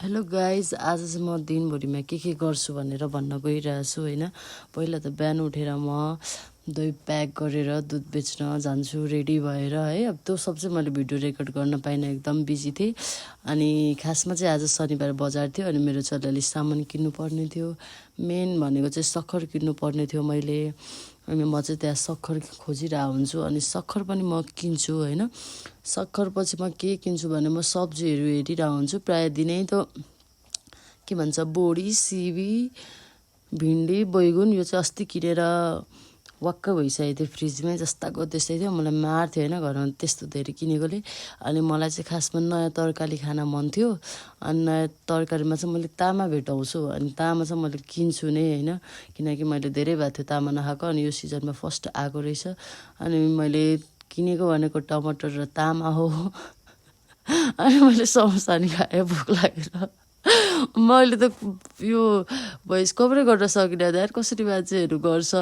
Hello guys, आज चाहिँ म दिनभरिमा के गर्छु भनेर भन्न गइरहेछु होइन। पहिला त बिहान उठेर म दही प्याक गरेर दुध बेच्न जान्छु रेडी भएर है। अब त्यो सब चाहिँ मैले भिडियो रेकर्ड गर्न पाइनँ, एकदम बिजी थिएँ। अनि खासमा चाहिँ आज शनिबार बजार थियो अनि मेरो छोराले सामान किन्नुपर्ने थियो। मेन भनेको चाहिँ सक्खर किन्नुपर्ने थियो मैले। अनि म चाहिँ त्यहाँ सक्खर खोजिरहेको हुन्छु अनि सक्खर पनि म किन्छु होइन। सक्खर पछि म के किन्छु भने म सब्जीहरू हेरिरहेको हुन्छु। प्रायः दिनै त के भन्छ बोडी, सिबी, भिन्डी, बैगुन यो चाहिँ अस्ति किनेर वाक्क भइसकेको थियो, फ्रिजमै जस्ताको त्यस्तै थियो। मलाई मार्थ्यो होइन घरमा त्यस्तो धेरै किनेकोले। अनि मलाई चाहिँ खासमा नयाँ तरकारी खान मन थियो। अनि नयाँ तरकारीमा चाहिँ मैले तामा भेटाउँछु अनि तामा चाहिँ मैले किन्छु नै होइन, किनकि मैले धेरै भएको थियो तामा नखाएको। अनि यो सिजनमा फर्स्ट आएको रहेछ। अनि मैले किनेको भनेको टमाटर र तामा हो। अनि मैले समोसा नि खाएँ भोक लागेर। मैले त यो भोइस कभरै गर्न सकिनँ यार, कसरी मान्छेहरू गर्छ।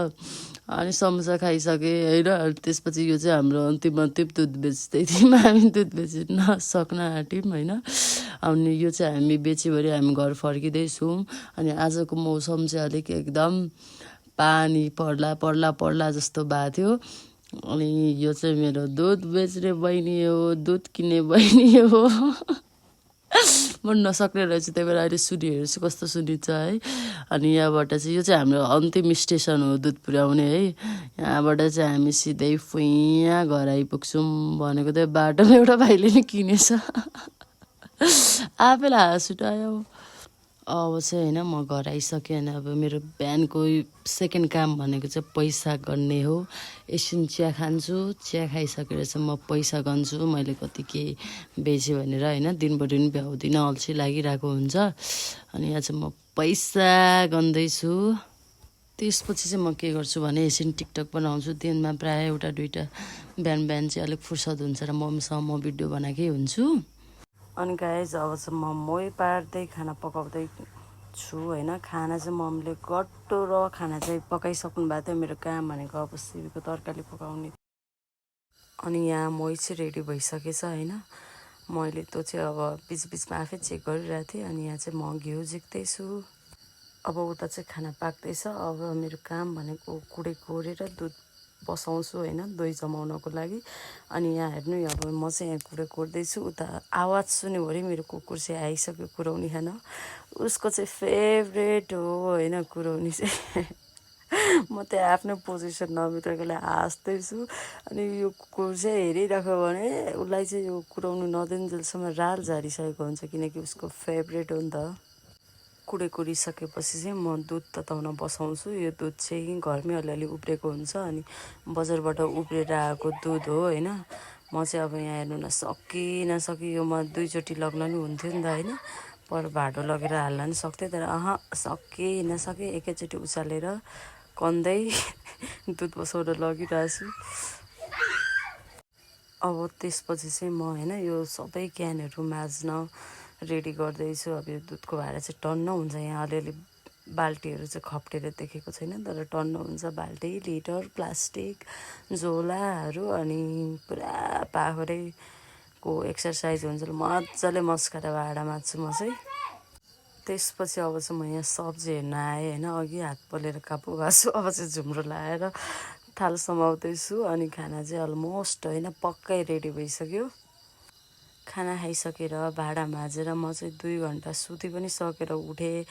अनि समोसा खाइसकेँ होइन। त्यसपछि यो चाहिँ हाम्रो अन्तिम दुध बेच्दै थियौँ हामी, दुध बेच्न सक्न आँट्यौँ होइन। अनि यो चाहिँ हामी बेच्योभरि हामी घर फर्किँदैछौँ। अनि आजको मौसम चाहिँ अलिक एकदम पानी पर्ला जस्तो भएको थियो। अनि यो चाहिँ मेरो दुध बेच्ने बहिनी हो, दुध किन्ने बहिनी हो। म नसक्ने रहेछु, त्यही भएर अहिले सुनिहेर्छु कस्तो सुनिन्छ है। अनि यहाँबाट चाहिँ यो चाहिँ हाम्रो अन्तिम स्टेसन हो दुध पुर्याउने है। यहाँबाट चाहिँ हामी सिधै फुइँ घर आइपुग्छौँ भनेको त बाटोमा एउटा भाइले नि किनेछ। आफैलाई हाँस उठायो। अब चाहिँ होइन म घर आइसकेँ। अनि अब मेरो बिहानको सेकेन्ड काम भनेको चाहिँ पैसा गर्ने हो। एकछिन चिया खान्छु, चिया खाइसकेर चाहिँ म पैसा गन्छु मैले कति के बेचेँ भनेर होइन। दिनभरि पनि भ्याउँदिनँ, अल्छी लागिरहेको हुन्छ। अनि यहाँ चाहिँ म पैसा गन्दैछु। त्यसपछि चाहिँ म के गर्छु भने एकछिन टिकटक बनाउँछु। दिनमा प्रायः एउटा दुइटा बिहान चाहिँ अलिक फुर्सद हुन्छ र मम्मीसँग म भिडियो बनाएकै हुन्छु। अनि गाइज अब चाहिँ म मोही पार्दै खाना पकाउँदै छु होइन। खाना चाहिँ मम्मीले गट्टो र खाना चाहिँ पकाइसक्नु भएको थियो। मेरो काम भनेको अब सिबीको तरकारी पकाउने। अनि यहाँ मोही चाहिँ रेडी भइसकेछ होइन। मैले त्यो चाहिँ अब बिचबिचमा आफै चेक गरिरहेको थिएँ। अनि यहाँ चाहिँ म घिउ झिक्दैछु। अब उता चाहिँ खाना पाक्दैछ। अब मेरो काम भनेको कुडे कोरेर दुध बसाउँछु होइन, दही जमाउनको लागि। अनि यहाँ हेर्नु अब म चाहिँ यहाँ कुडे कोर्दैछु। उता आवाज सुन्योभरि मेरो कुकुर चाहिँ आइसक्यो कुराउनी खान। उसको चाहिँ फेभरेट हो होइन कुराउनी चाहिँ। म त्यहाँ आफ्नो पोजिसन नबिताएकोले हाँस्दैछु। अनि यो कुकुर चाहिँ हेरिरहेको भने उसलाई चाहिँ यो कुराउनु नदिन्जेलसम्म राल झारिसकेको हुन्छ, किनकि उसको फेभरेट हो नि त। कुडे कोरिसकेपछि चाहिँ म दुध तताउन बसाउँछु। यो दुध चाहिँ घरमै अलिअलि उब्रेको हुन्छ अनि बजारबाट उब्रेर आएको दुध हो होइन। म चाहिँ अब यहाँ हेर्नु न सकि यो म दुईचोटि लग्न नि हुन्थ्यो नि त होइन। पर भाडो लगेर हाल्न नि सक्थेँ, तर सके एकैचोटि उचालेर कन्दै दुध बसाउन लगिरहेको छु। अब त्यसपछि चाहिँ म होइन यो सबै क्यानहरू माझ्न रेडी गर्दैछु। अब यो दुधको भाँडा चाहिँ टन्न हुन्छ। यहाँ अलिअलि बाल्टीहरू चाहिँ खप्टेर देखेको छैन, तर टन्न हुन्छ। बाल्टी, लिटर, प्लास्टिक, झोलाहरू अनि पुरा पाखुरैको एक्सर्साइज हुन्छ। मजाले मस्काएर भाँडा माझ्छु म चाहिँ। त्यसपछि अब चाहिँ म यहाँ सब्जी हेर्न आएँ होइन। अघि हात पोलेर कापु भएको छु, अब चाहिँ झुम्रो लाएर थाल समाउँदैछु। अनि खाना चाहिँ अलमोस्ट होइन पक्कै रेडी भइसक्यो। खाना खाइसकेर भाँडा माझेर म चाहिँ 2 घन्टा सुति पनि सकेर उठेँ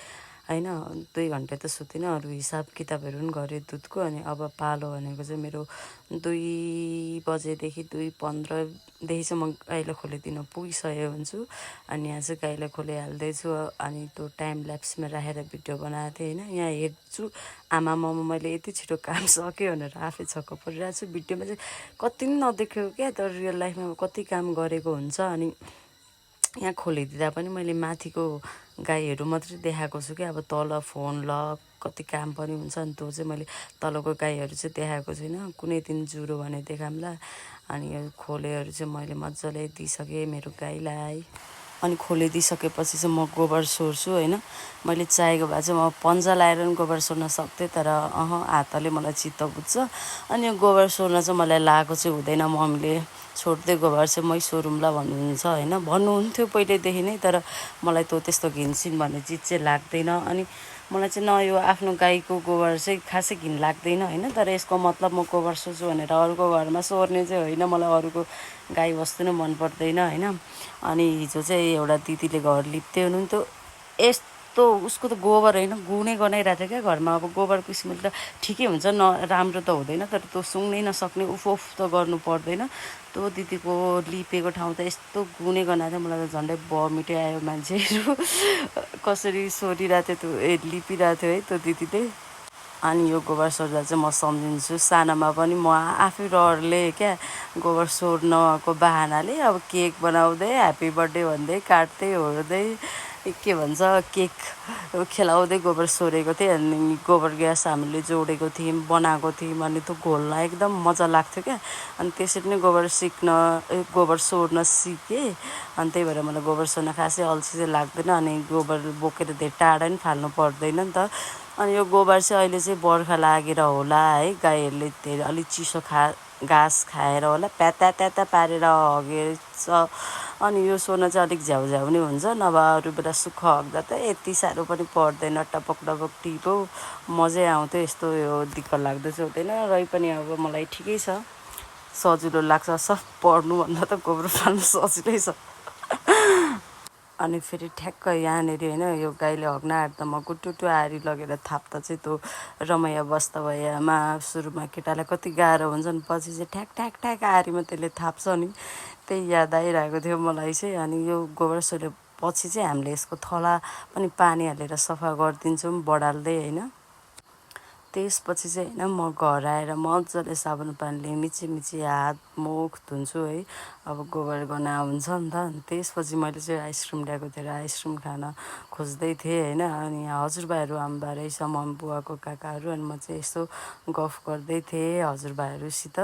होइन। 2 घन्टा त सुतिनँ, अरू हिसाब किताबहरू पनि गरेँ दुधको। अनि अब पालो भनेको चाहिँ मेरो 2 बजेदेखि 2:15देखि चाहिँ म गाईलाई खोलिदिन पुगिसकेको हुन्छु। अनि यहाँ चाहिँ गाईलाई खोलिहाल्दैछु। अनि त्यो टाइम ल्याप्समा राखेर भिडियो बनाएको थिएँ होइन। यहाँ हेर्छु आमामा मैले यति छिटो काम सकेँ भनेर आफै छक्क परिरहेको छु। भिडियोमा चाहिँ कति पनि नदेखेको क्या, तर रियल लाइफमा कति काम गरेको हुन्छ। अनि यहाँ खोलिदिँदा पनि मैले माथिको गाईहरू मात्रै देखाएको छु क्या। अब तल फोन लक कति काम पनि हुन्छ। अनि त्यो चाहिँ मैले तलको गाईहरू चाहिँ देखाएको छुइनँ। कुनै दिन जुरो भने देखाउँला। अनि यो खोलेहरू चाहिँ मैले मजाले दिइसकेँ मेरो गाईलाई। अनि खोलिदिइसकेपछि चाहिँ म गोबर सोर्छु होइन। मैले चाहेको भए चाहिँ म पन्जा लाएर पनि गोबर सोर्न सक्थेँ, तर हातले मलाई चित्त बुझ्छ। अनि यो गोबर सोर्न चाहिँ मलाई लागेको चाहिँ हुँदैन। मम्मीले छोड्दै गोबर चाहिँ मै सोरुमला भन्नुहुन्छ होइन, भन्नुहुन्थ्यो पहिल्यैदेखि नै। तर मलाई त्यस्तो घिनसिन भन्ने चिज चाहिँ लाग्दैन। अनि मलाई चाहिँ न यो आफ्नो गाईको गोबर चाहिँ खासै घिन लाग्दैन होइन। तर यसको मतलब म गोबर सोर्छु भनेर अरूको घरमा सोर्ने चाहिँ होइन। मलाई अरूको गाई बस्तु नै मन पर्दैन होइन। अनि हिजो चाहिँ एउटा दिदीले घर लिप्दै हुनुहुन्थ्यो, यस्तो उसको त गोबर होइन गुनै गनाइरहेको थियो क्या घरमा। अब गोबरको स्मेल त ठिकै हुन्छ, राम्रो त हुँदैन, तर त्यो सुँग्नै नसक्ने उफ उफ त गर्नु पर्दैन। त्यो दिदीको लिपेको ठाउँ त यस्तो गुनै गनाएको थियो, मलाई त झन्डै भमिटै आयो। मान्छेहरू कसरी सोरिरहेको थियो त्यो लिपिरहेको थियो है त्यो दिदीले। अनि यो गोबर सोर्दा चाहिँ म सम्झिन्छु सानामा पनि म आफै रहरले क्या गोबर सोर्नको बाहनाले अब केक बनाउँदै ह्याप्पी बर्थडे भन्दै काट्दै होर्दै के भन्छ केक खेलाउँदै गोबर सोरेको थिएँ। अनि गोबर ग्यास हामीले जोडेको थियौँ, बनाएको थियौँ। अनि त्यो घोल्न एकदम मजा लाग्थ्यो क्या। अनि त्यसरी नै गोबर सोर्न सिकेँ। अनि त्यही भएर मलाई गोबर सोर्न खासै अल्छी चाहिँ लाग्दैन। अनि गोबर बोकेर धेरै टाढा पनि फाल्नु पर्दैन नि त। अनि यो गोबर चाहिँ अहिले चाहिँ बर्खा लागेर होला है, गाईहरूले धेरै अलिक चिसो घाँस खाएर होला प्याता पारेर हगेछ। अनि यो सोर्न चाहिँ अलिक झ्याउ नै हुन्छ, नभए अरू बेला सुक्ख हग्दा त यति साह्रो पनि पर्दैन, टपक टिपो मजै आउँथ्यो। यस्तो यो दिक्क लाग्दो चाहिँ हुँदैन। रै पनि अब मलाई ठिकै छ, सजिलो लाग्छ। पढ्नुभन्दा त गोबर फाल्नु सजिलै छ। अनि फेरि ठ्याक्क यहाँनिर होइन यो गाईले हग्न आँट्दा म गुटुटु आरी लगेर थाप्दा चाहिँ त्यो रमाइया बस्दा भएमा सुरुमा केटालाई कति गाह्रो हुन्छ नि, पछि चाहिँ ठ्याक ठ्याक ठ्याक आरीमा त्यसले थाप्छ नि, त्यही याद आइरहेको थियो मलाई चाहिँ। अनि यो गोबर सोरेपछि चाहिँ हामीले यसको थला पनि पानी हालेर सफा गरिदिन्छौँ बढाल्दै होइन। त्यसपछि चाहिँ होइन म घर आएर मजाले साबुन पानीले मिची हात मुख धुन्छु है। अब गोबर गना हुन्छ नि त। अनि त्यसपछि मैले चाहिँ आइसक्रिम ल्याएको थिएँ र आइसक्रिम खान खोज्दै थिएँ होइन। अनि हजुरबाहरू आम्बा रहेछ मम्मी बुवाको काकाहरू। अनि म चाहिँ यस्तो गफ गर्दै थिएँ हजुरबाहरूसित।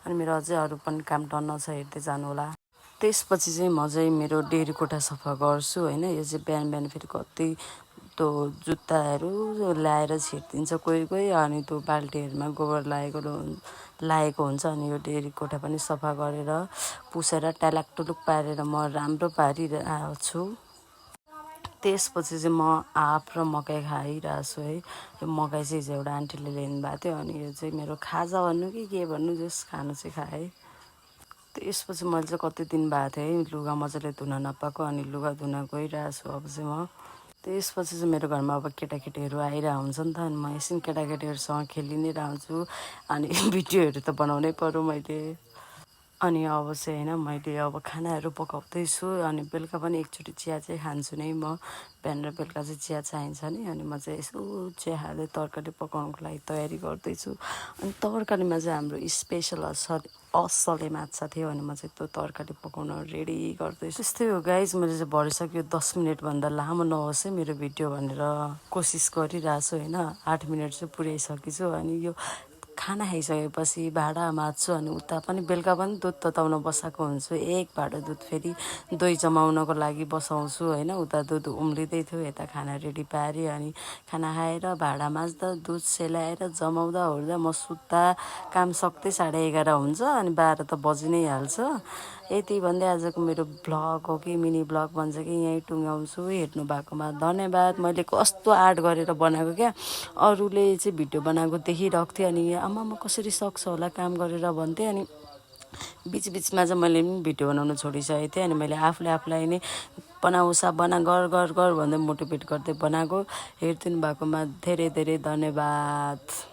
अनि मेरो अझै अरू पनि काम टन्न छ, हेर्दै जानु होला। त्यसपछि चाहिँ म चाहिँ मेरो डेरी कोठा सफा गर्छु होइन। यो चाहिँ बिहान फेरि कति त्यो जुत्ताहरू ल्याएर छिर्दिन्छ कोही। अनि त्यो बाल्टीहरूमा गोबर लागेको हुन्छ। अनि यो डेरी कोठा पनि सफा गरेर पुसेर ट्यालाक टुलुक पारेर म राम्रो पारिरहेको छु। त्यसपछि चाहिँ म आँप र मकै खाइरहेको छु है। यो मकै चाहिँ हिजो एउटा आन्टीले ल्याउनु भएको थियो। अनि यो चाहिँ मेरो खाजा भन्नु कि के भन्नु, जस खानु चाहिँ खाएँ। त्यसपछि मैले चाहिँ कति दिन भएको थियो है लुगा मजाले धुन नपाएको। अनि लुगा धुन गइरहेको छु अब चाहिँ म। त्यसपछि चाहिँ मेरो घरमा अब केटाकेटीहरू आइरहेको हुन्छ नि त। अनि म एकछिन केटाकेटीहरूसँग खेलि नै रहन्छु। अनि भिडियोहरू त बनाउनै पर्यो मैले। अनि अब चाहिँ होइन मैले अब खानाहरू पकाउँदैछु। अनि बेलुका पनि एकचोटि चिया चाहिँ खान्छु नै म। बिहान र बेलुका चाहिँ चिया चाहिन्छ नि। अनि म चाहिँ यसो चिया खाँदै तरकारी पकाउनुको लागि तयारी गर्दैछु। अनि तरकारीमा चाहिँ हाम्रो स्पेसल असले माछा थियो। अनि म चाहिँ त्यो तरकारी पकाउन रेडी गर्दैछु। त्यस्तै हो गाइज, मैले चाहिँ भरिसक्यो 10 मिनटभन्दा लामो नहोस् है मेरो भिडियो भनेर कोसिस गरिरहेको छु होइन। 8 मिनट चाहिँ पुर्याइसकेछु। अनि यो खाना खाइसकेपछि भाँडा माझ्छु। अनि उता पनि बेलुका पनि दुध तताउन बसाएको हुन्छु। एक भाँडा दुध फेरि दही जमाउनको लागि बसाउँछु होइन। उता दुध उम्लिँदै थियो, यता खाना रेडी पारेँ। अनि खाना खाएर भाँडा माझ्दा दुध सेलाएर जमाउँदा ओर्दा म सुत्दा काम सक्दै 11:30 हुन्छ। अनि 12 त बजि नै हाल्छ। यति भन्दै आजको मेरो भ्लग हो कि मिनी भ्लग भन्छ कि यहीँ टुङ्गाउँछु। हेर्नु भएकोमा धन्यवाद। मैले कस्तो आर्ट गरेर बनाएको क्या, अरूले चाहिँ भिडियो बनाएको देखिरहेको थिएँ। अनि आमामा कसरी सक्छ होला काम गरेर भन्थेँ। अनि बिचमा चाहिँ मैले पनि भिडियो बनाउनु छोडिसकेको थिएँ। अनि मैले आफूलाई नै बना गर भन्दै मोटिभेट गर्दै बनाएको। हेरिदिनु भएकोमा धेरै धेरै धन्यवाद।